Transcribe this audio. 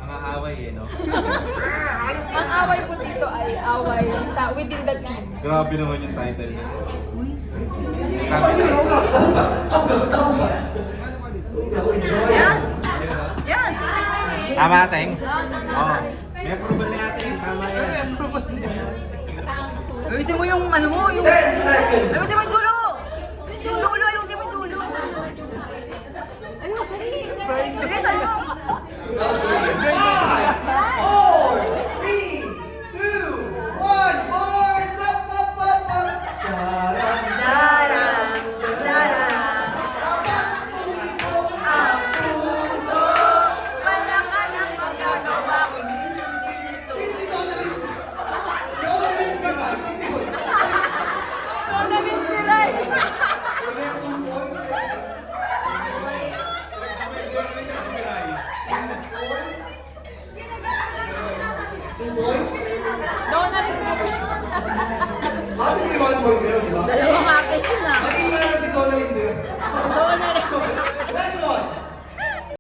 Mga away eh, no? Ang away po dito ay away sa within the team. Grabe naman yung title niya. Yan! Yan! Tama, Teng? Oo. May approval na ating. Tama yan. Ayusin mo yung ano mo, yung... Ayusin mo yung dulo! Yung dulo, ayusin mo yung dulo! Ayun, dali! Bilisan mo! Darang, darang. Ang puso, wala ka nang magagawa kundi sundin ito. Wala rin tiray. Donald. Dalawang akis yun ah.